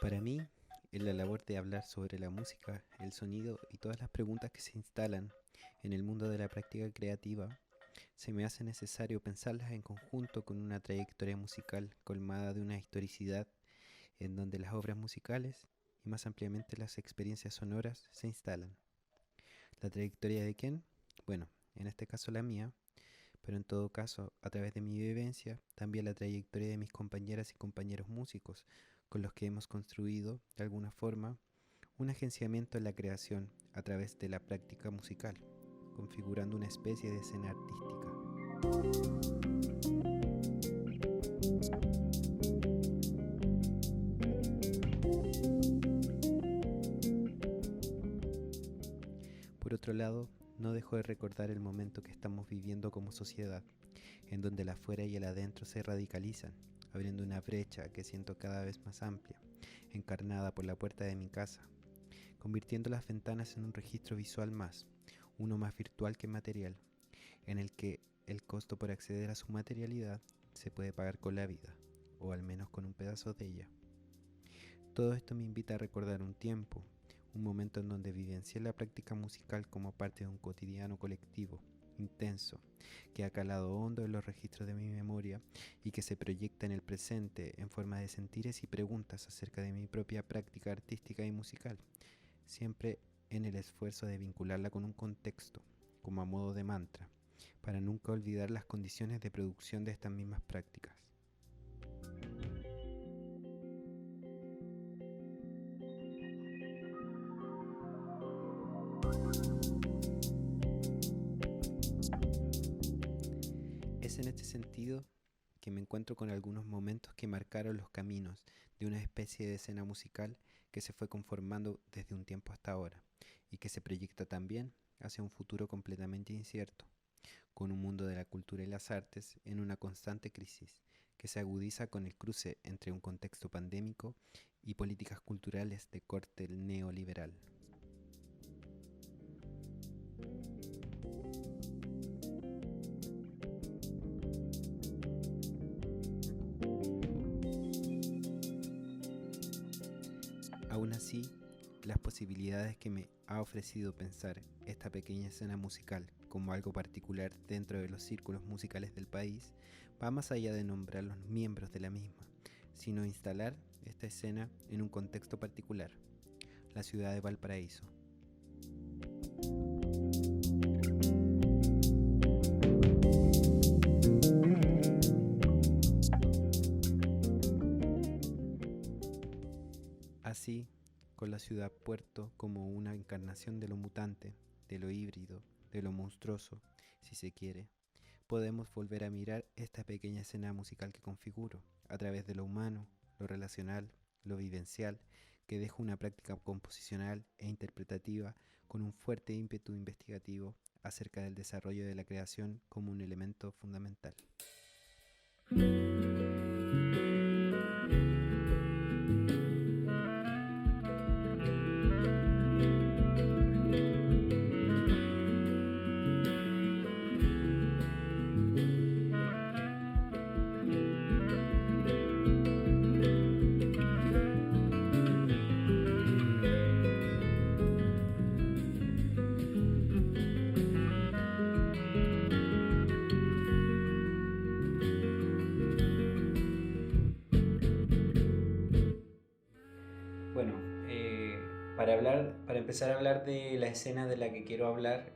Para mí, en la labor de hablar sobre la música, el sonido y todas las preguntas que se instalan en el mundo de la práctica creativa, se me hace necesario pensarlas en conjunto con una trayectoria musical colmada de una historicidad en donde las obras musicales y más ampliamente las experiencias sonoras se instalan. ¿La trayectoria de quién? Bueno, en este caso la mía, pero en todo caso, a través de mi vivencia, también la trayectoria de mis compañeras y compañeros músicos, con los que hemos construido, de alguna forma, un agenciamiento en la creación a través de la práctica musical, configurando una especie de escena artística. Por otro lado, no dejo de recordar el momento que estamos viviendo como sociedad, en donde el afuera y el adentro se radicalizan, abriendo una brecha que siento cada vez más amplia, encarnada por la puerta de mi casa, convirtiendo las ventanas en un registro visual más, uno más virtual que material, en el que el costo por acceder a su materialidad se puede pagar con la vida, o al menos con un pedazo de ella. Todo esto me invita a recordar un tiempo, un momento en donde vivencié la práctica musical como parte de un cotidiano colectivo, intenso, que ha calado hondo en los registros de mi memoria y que se proyecta en el presente en forma de sentires y preguntas acerca de mi propia práctica artística y musical, siempre en el esfuerzo de vincularla con un contexto, como a modo de mantra, para nunca olvidar las condiciones de producción de estas mismas prácticas. Es en este sentido que me encuentro con algunos momentos que marcaron los caminos de una especie de escena musical que se fue conformando desde un tiempo hasta ahora y que se proyecta también hacia un futuro completamente incierto, con un mundo de la cultura y las artes en una constante crisis que se agudiza con el cruce entre un contexto pandémico y políticas culturales de corte neoliberal. Aún así, las posibilidades que me ha ofrecido pensar esta pequeña escena musical como algo particular dentro de los círculos musicales del país va más allá de nombrar los miembros de la misma, sino instalar esta escena en un contexto particular, la ciudad de Valparaíso. Así, con la ciudad puerto como una encarnación de lo mutante, de lo híbrido, de lo monstruoso, si se quiere, podemos volver a mirar esta pequeña escena musical que configuro, a través de lo humano, lo relacional, lo vivencial, que deja una práctica composicional e interpretativa con un fuerte ímpetu investigativo acerca del desarrollo de la creación como un elemento fundamental. Bueno, para empezar a hablar de la escena de la que quiero hablar,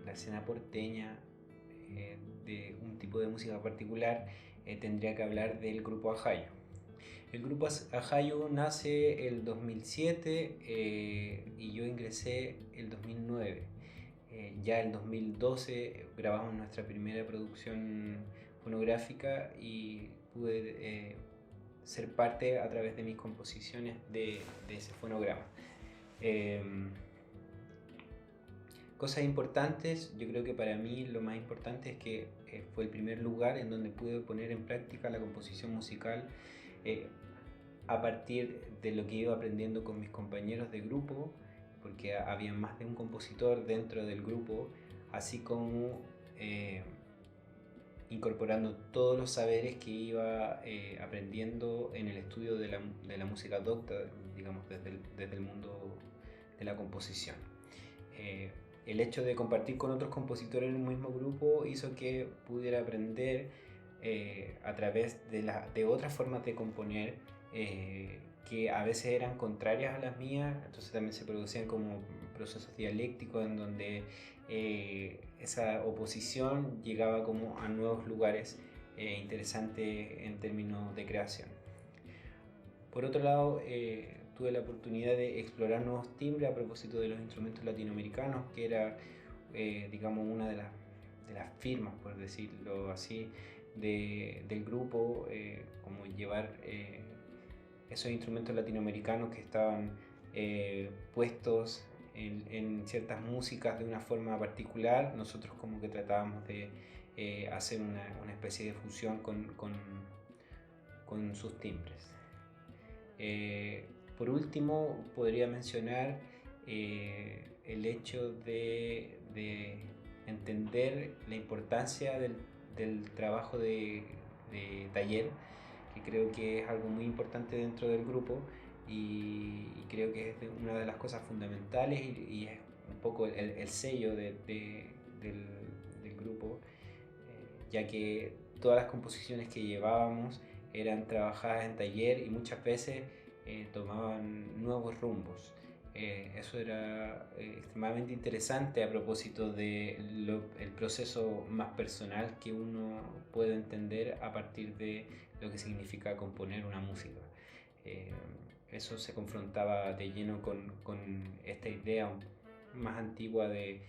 la escena porteña, de un tipo de música particular, tendría que hablar del grupo Ajayo. El grupo Ajayo nace el 2007 y yo ingresé el 2009. Ya el 2012 grabamos nuestra primera producción fonográfica y pude ser parte a través de mis composiciones de ese fonograma. Eh, Cosas importantes, yo creo que para mí lo más importante es que fue el primer lugar en donde pude poner en práctica la composición musical eh, a partir de lo que iba aprendiendo con mis compañeros de grupo, porque había más de un compositor dentro del grupo, así como incorporando todos los saberes que iba aprendiendo en el estudio de la música docta, digamos, desde el mundo de la composición. El hecho de compartir con otros compositores en un mismo grupo hizo que pudiera aprender a través de otras formas de componer que a veces eran contrarias a las mías, entonces también se producían como procesos dialécticos en donde esa oposición llegaba como a nuevos lugares interesantes en términos de creación. Por otro lado, tuve la oportunidad de explorar nuevos timbres a propósito de los instrumentos latinoamericanos, que era, digamos, una de las firmas, por decirlo así, del grupo, como llevar esos instrumentos latinoamericanos que estaban puestos en ciertas músicas de una forma particular. Nosotros como que tratábamos de hacer una especie de fusión con sus timbres. Por último, podría mencionar el hecho de entender la importancia del trabajo de taller, que creo que es algo muy importante dentro del grupo y creo que es una de las cosas fundamentales y es un poco el sello del grupo, ya que todas las composiciones que llevábamos eran trabajadas en taller y muchas veces tomaban nuevos rumbos. Eso era extremadamente interesante a propósito del proceso más personal que uno puede entender a partir de lo que significa componer una música. Eso se confrontaba de lleno con esta idea más antigua del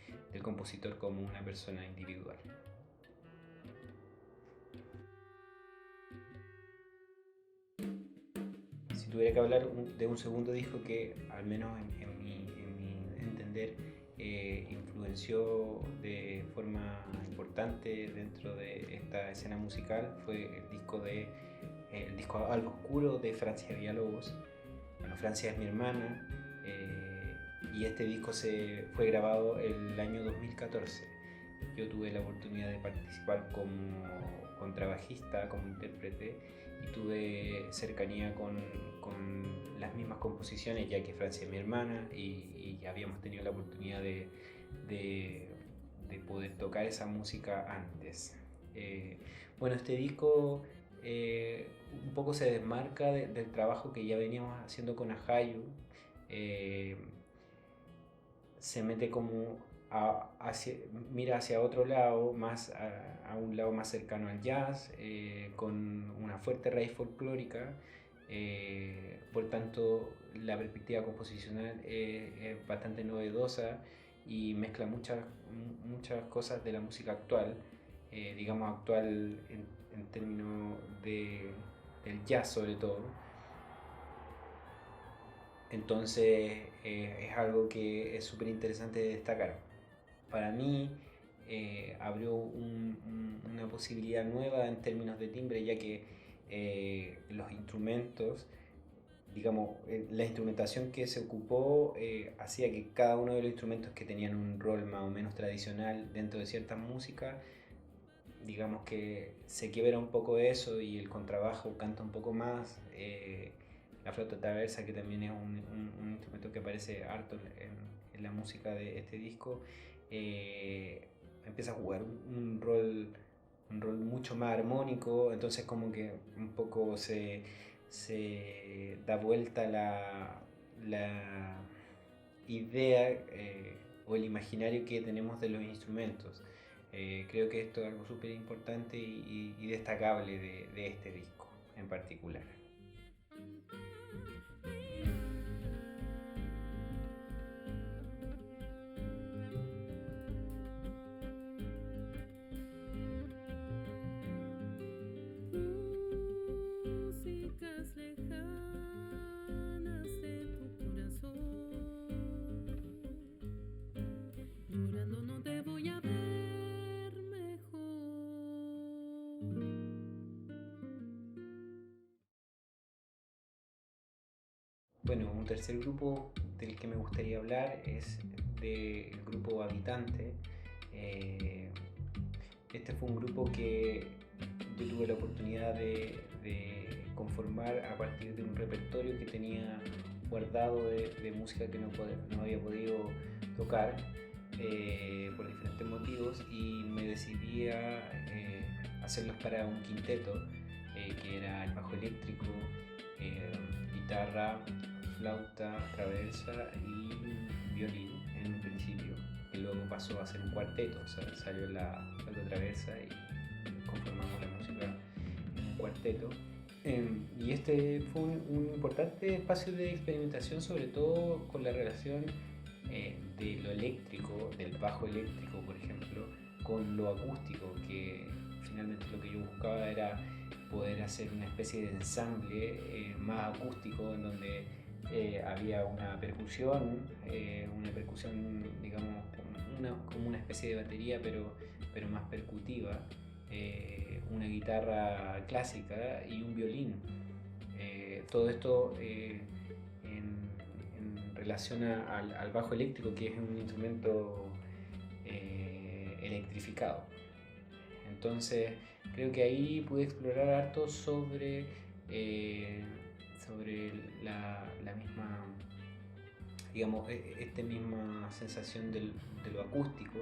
compositor como una persona individual. Si tuviera que hablar de un segundo disco que, al menos en mi entender, influenció de forma importante dentro de esta escena musical, fue el disco Algo Oscuro de Francia Villalobos. Bueno, Francia es mi hermana y este disco fue grabado el año 2014. Yo tuve la oportunidad de participar como contrabajista, como intérprete, y tuve cercanía con las mismas composiciones, ya que Francia es mi hermana y habíamos tenido la oportunidad de poder tocar esa música antes. Bueno, este disco un poco se desmarca del trabajo que ya veníamos haciendo con Ajayu. Se mete como mira hacia otro lado, más a un lado más cercano al jazz, con una fuerte raíz folclórica. Por tanto, la perspectiva composicional es bastante novedosa y mezcla muchas cosas de la música actual, digamos actual en términos del jazz sobre todo. Entonces es algo que es súper interesante de destacar. Para mí abrió una posibilidad nueva en términos de timbre, ya que los instrumentos, digamos, la instrumentación que se ocupó hacía que cada uno de los instrumentos que tenían un rol más o menos tradicional dentro de ciertas músicas, digamos que se quiebra un poco eso y el contrabajo canta un poco más. La flauta traversa, que también es un instrumento que aparece harto en la música de este disco, empieza a jugar un rol mucho más armónico, entonces como que un poco se da vuelta la idea o el imaginario que tenemos de los instrumentos. Creo que esto es algo súper importante y destacable de este disco en particular. Bueno, un tercer grupo del que me gustaría hablar es del grupo Habitante. Este fue un grupo que yo tuve la oportunidad de conformar a partir de un repertorio que tenía guardado de música que no había podido tocar por diferentes motivos, y me decidí a hacerlos para un quinteto que era el bajo eléctrico, guitarra, flauta traversa y violín en un principio, que luego pasó a ser un cuarteto. O sea, salió la flauta traversa y conformamos la música en un cuarteto. Y este fue un importante espacio de experimentación, sobre todo con la relación de lo eléctrico, del bajo eléctrico, por ejemplo, con lo acústico, que finalmente lo que yo buscaba era poder hacer una especie de ensamble más acústico, en donde había una percusión, digamos, como una especie de batería, pero más percutiva, una guitarra clásica y un violín. Todo esto en relación al bajo eléctrico, que es un instrumento electrificado. Entonces creo que ahí pude explorar harto sobre la misma, digamos, esta misma sensación de lo acústico,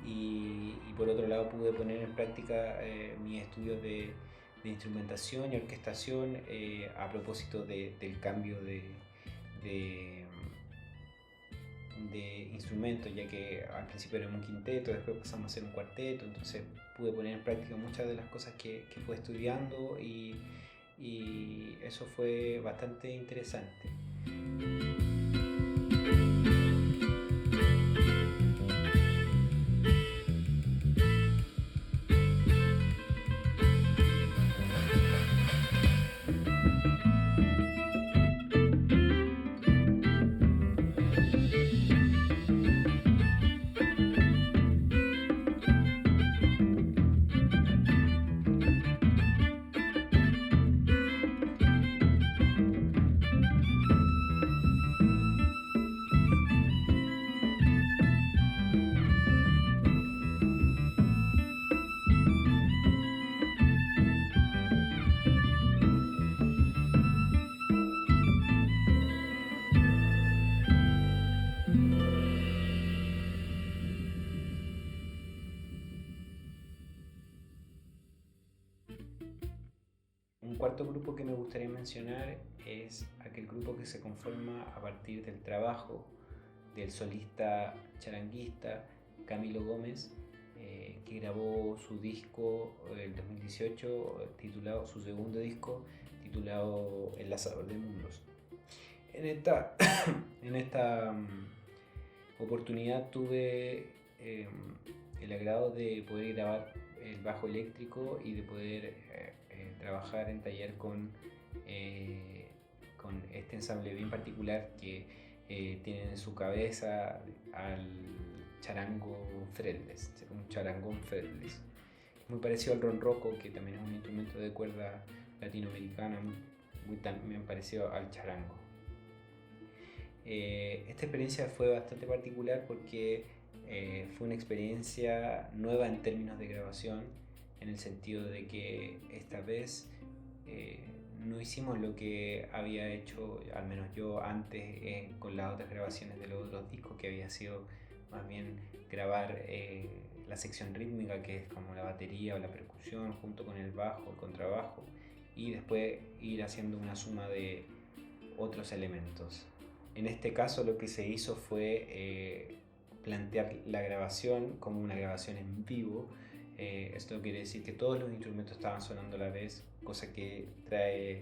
y por otro lado pude poner en práctica mis estudios de instrumentación y orquestación a propósito del cambio de, de instrumentos, ya que al principio era un quinteto, después pasamos a ser un cuarteto. Entonces pude poner en práctica muchas de las cosas que fue estudiando, y eso fue bastante interesante. Un cuarto grupo que me gustaría mencionar es aquel grupo que se conforma a partir del trabajo del solista charanguista Camilo Gómez, que grabó su disco el 2018, titulado, su segundo disco, titulado Enlazador de Mundos. En esta, en esta oportunidad tuve el agrado de poder grabar el bajo eléctrico y de poder trabajar en taller con este ensamble bien particular que tiene en su cabeza al charango fretless, un charangón fretless, muy parecido al ronroco, que también es un instrumento de cuerda latinoamericana, muy también parecido al charango. Esta experiencia fue bastante particular porque fue una experiencia nueva en términos de grabación, en el sentido de que esta vez no hicimos lo que había hecho, al menos yo antes, con las otras grabaciones de los otros discos, que había sido más bien grabar la sección rítmica, que es como la batería o la percusión, junto con el bajo, el contrabajo, y después ir haciendo una suma de otros elementos. En este caso lo que se hizo fue plantear la grabación como una grabación en vivo. Esto quiere decir que todos los instrumentos estaban sonando a la vez, cosa que trae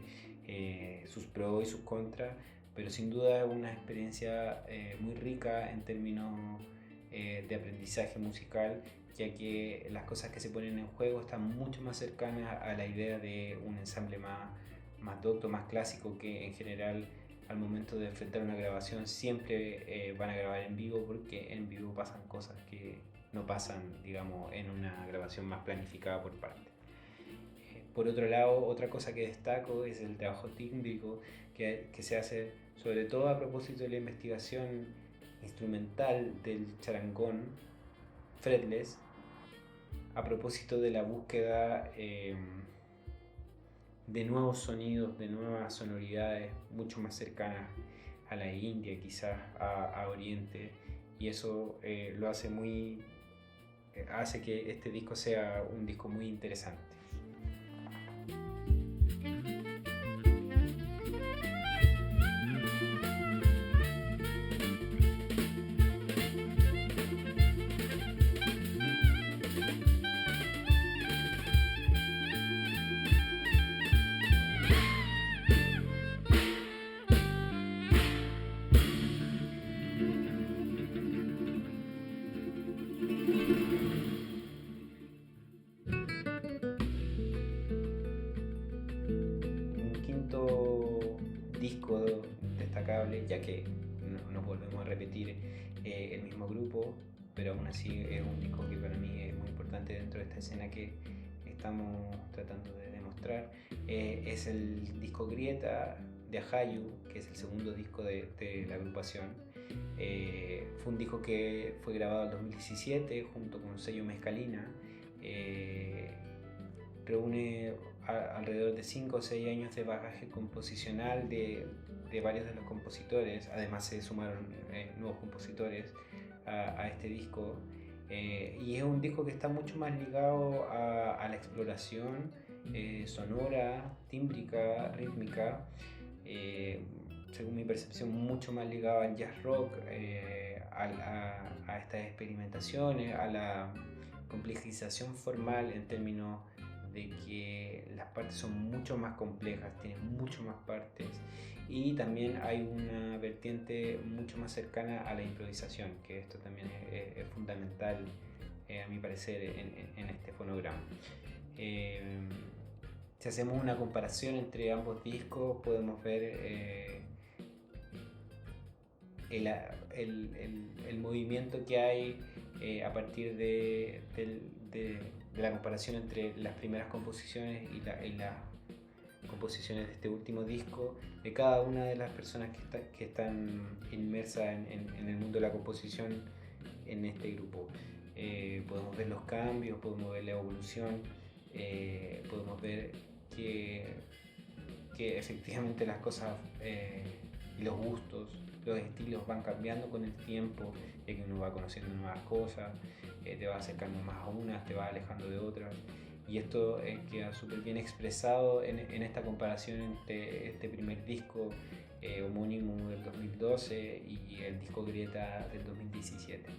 sus pros y sus contras, pero sin duda es una experiencia muy rica en términos de aprendizaje musical, ya que las cosas que se ponen en juego están mucho más cercanas a la idea de un ensamble más docto, más clásico, que en general al momento de enfrentar una grabación siempre van a grabar en vivo, porque en vivo pasan cosas que no pasan, digamos, en una grabación más planificada por parte. Por otro lado, otra cosa que destaco es el trabajo técnico que se hace sobre todo a propósito de la investigación instrumental del charangón fretless, a propósito de la búsqueda de nuevos sonidos, de nuevas sonoridades mucho más cercanas a la India, quizás a Oriente, y eso lo hace hace que este disco sea un disco muy interesante. Disco destacable, ya que nos volvemos a repetir el mismo grupo, pero aún así es un disco que para mí es muy importante dentro de esta escena que estamos tratando de demostrar. Es el disco Grieta de Ajayu, que es el segundo disco de la agrupación. Fue un disco que fue grabado en 2017 junto con el sello Mezcalina. Reúne alrededor de 5 o 6 años de bagaje composicional de varios de los compositores. Además se sumaron nuevos compositores a este disco, y es un disco que está mucho más ligado a la exploración sonora, tímbrica, rítmica, según mi percepción mucho más ligado al jazz rock, a estas experimentaciones, a la complejización formal en términos de que las partes son mucho más complejas, tienen mucho más partes, y también hay una vertiente mucho más cercana a la improvisación, que esto también es fundamental a mi parecer en este fonograma. Si hacemos una comparación entre ambos discos podemos ver el movimiento que hay a partir de la comparación entre las primeras composiciones y las composiciones de este último disco, de cada una de las personas que están inmersas en el mundo de la composición en este grupo. Podemos ver los cambios, podemos ver la evolución, podemos ver que efectivamente las cosas y los gustos, los estilos van cambiando con el tiempo, ya que uno va conociendo nuevas cosas, te va acercando más a unas, te va alejando de otras, y esto queda súper bien expresado en esta comparación entre este primer disco homónimo del 2012 y el disco Grieta del 2017.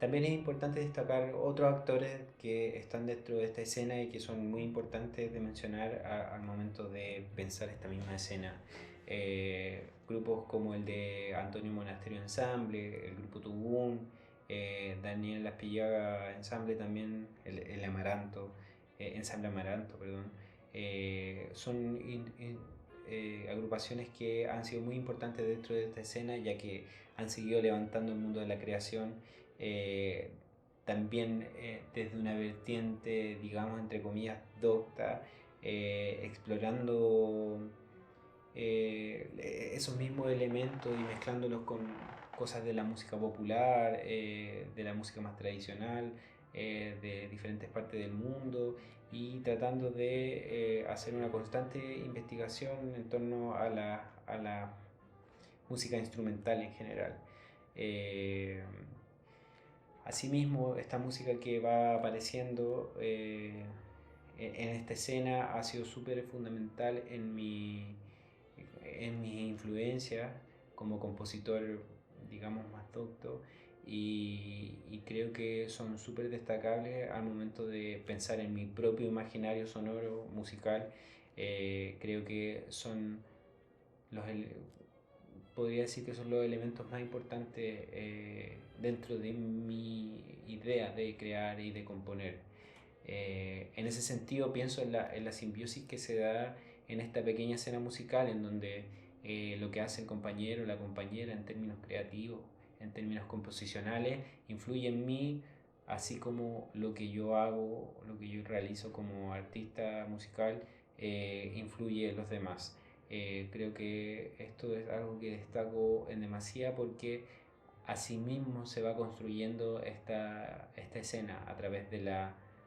También es importante destacar otros actores que están dentro de esta escena y que son muy importantes de mencionar al momento de pensar esta misma escena. Grupos como el de Antonio Monasterio Ensamble, el grupo Tubún, Daniel Laspillaga Ensamble también, el Amaranto, Ensamble Amaranto, perdón. Son agrupaciones que han sido muy importantes dentro de esta escena, ya que han seguido levantando el mundo de la creación. También desde una vertiente, digamos, entre comillas, docta, explorando esos mismos elementos y mezclándolos con cosas de la música popular, de la música más tradicional, de diferentes partes del mundo, y tratando de hacer una constante investigación en torno a música instrumental en general. Eh, Asimismo, esta música que va apareciendo en esta escena ha sido súper fundamental en mi influencias como compositor, digamos, más docto, y creo que son súper destacables al momento de pensar en mi propio imaginario sonoro, musical. Creo que son los, podría decir que son los elementos más importantes dentro de mi idea de crear y de componer. En ese sentido pienso en la simbiosis que se da en esta pequeña escena musical en donde lo que hace el compañero o la compañera en términos creativos, en términos composicionales, influye en mí, así como lo que yo hago, lo que yo realizo como artista musical, influye en los demás. Creo que esto es algo que destaco en demasía porque asimismo se va construyendo esta escena a través de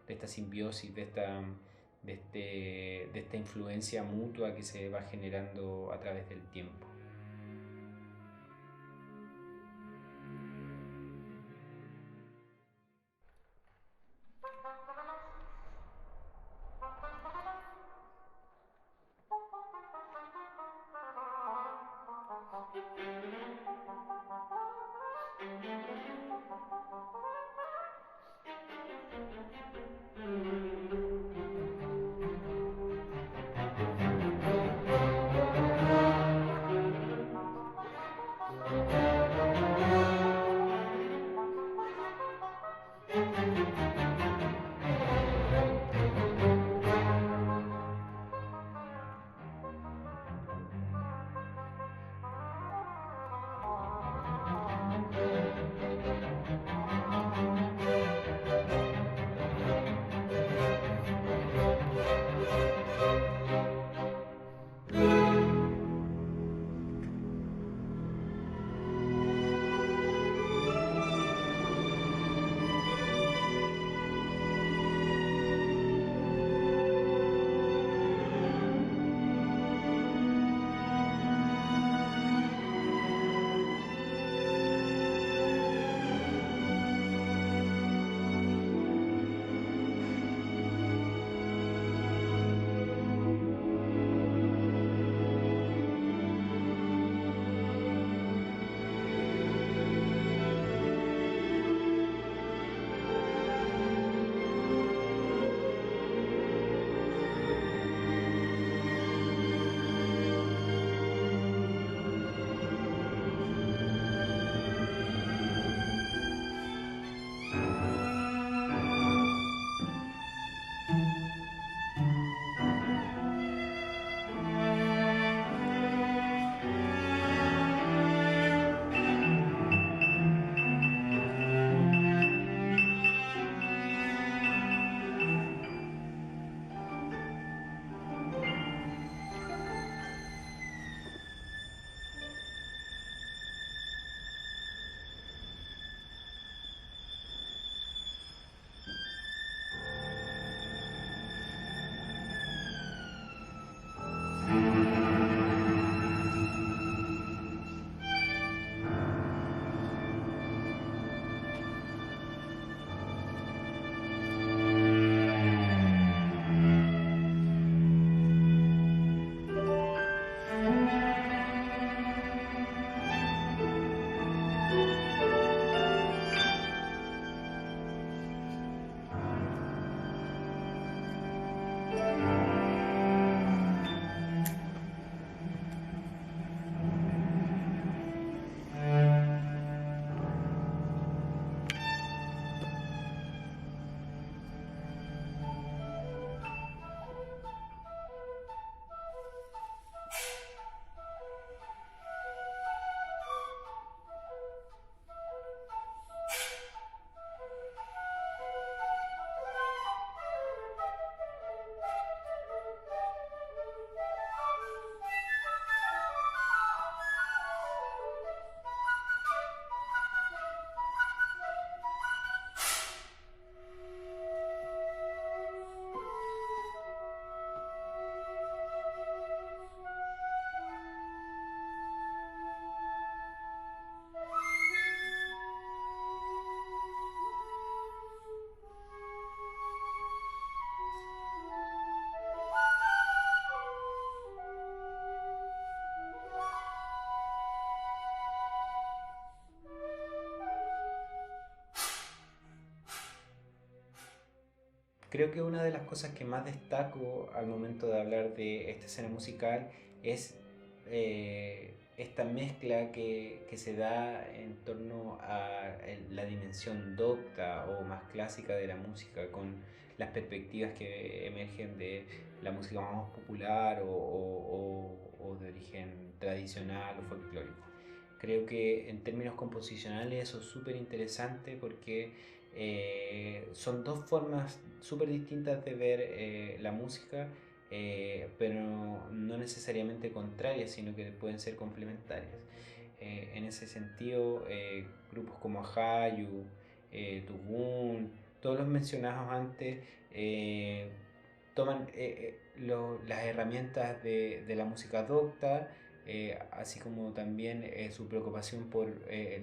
esta simbiosis, de esta influencia mutua que se va generando a través del tiempo. Creo que una de las cosas que más destaco al momento de hablar de esta escena musical es esta mezcla que se da en torno a la dimensión docta o más clásica de la música, con las perspectivas que emergen de la música más popular o de origen tradicional o folclórico. Creo que en términos composicionales eso es súper interesante porque son dos formas súper distintas de ver la música, pero no necesariamente contrarias, sino que pueden ser complementarias. En ese sentido, grupos como Ahayu, Tugun, todos los mencionados antes, toman las herramientas de la música docta, así como también su preocupación por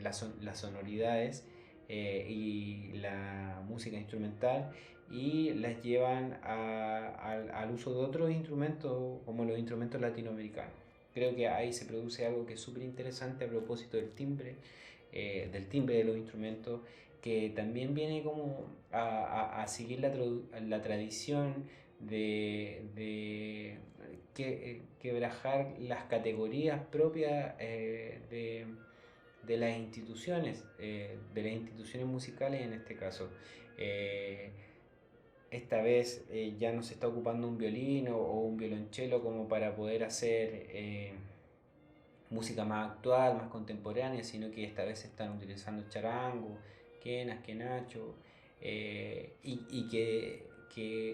las sonoridades y la música instrumental, y las llevan al uso de otros instrumentos como los instrumentos latinoamericanos. Creo que ahí se produce algo que es súper interesante a propósito del timbre de los instrumentos, que también viene como a seguir la tradición de quebrajar las categorías propias de las instituciones musicales en este caso. Eh, Esta vez ya no se está ocupando un violín o un violonchelo como para poder hacer música más actual, más contemporánea, sino que esta vez se están utilizando charango, quenas, quenacho, y que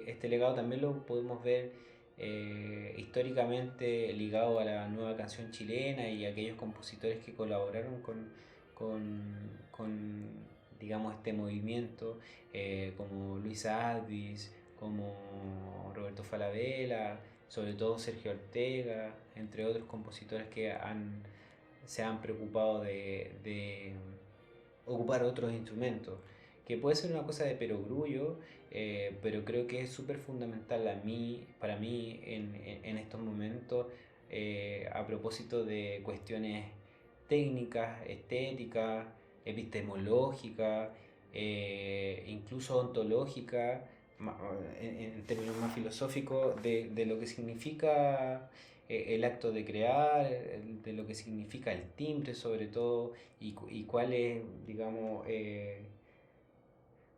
este legado también lo podemos ver históricamente ligado a la nueva canción chilena y a aquellos compositores que colaboraron con digamos, este movimiento, como Luis Alvis, como Roberto Falabella, sobre todo Sergio Ortega, entre otros compositores que se han preocupado de ocupar otros instrumentos, que puede ser una cosa de perogrullo, pero creo que es súper fundamental para mí en estos momentos, a propósito de cuestiones técnicas, estéticas, epistemológicas, incluso ontológicas, en términos más filosóficos, de lo que significa el acto de crear, de lo que significa el timbre sobre todo, y cuáles, digamos,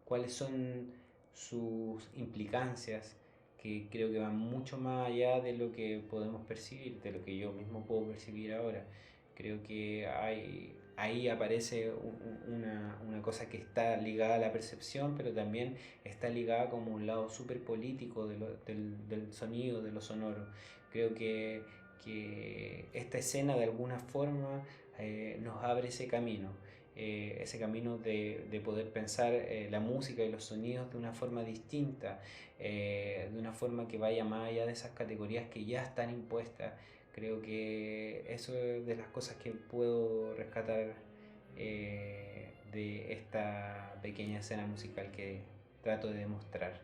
cuáles son sus implicancias, que creo que van mucho más allá de lo que podemos percibir, de lo que yo mismo puedo percibir ahora. Creo que ahí aparece una cosa que está ligada a la percepción, pero también está ligada como un lado súper político del sonido, de lo sonoro. Creo que esta escena de alguna forma nos abre ese camino de poder pensar la música y los sonidos de una forma distinta, de una forma que vaya más allá de esas categorías que ya están impuestas. Creo que eso es de las cosas que puedo rescatar de esta pequeña escena musical que trato de demostrar.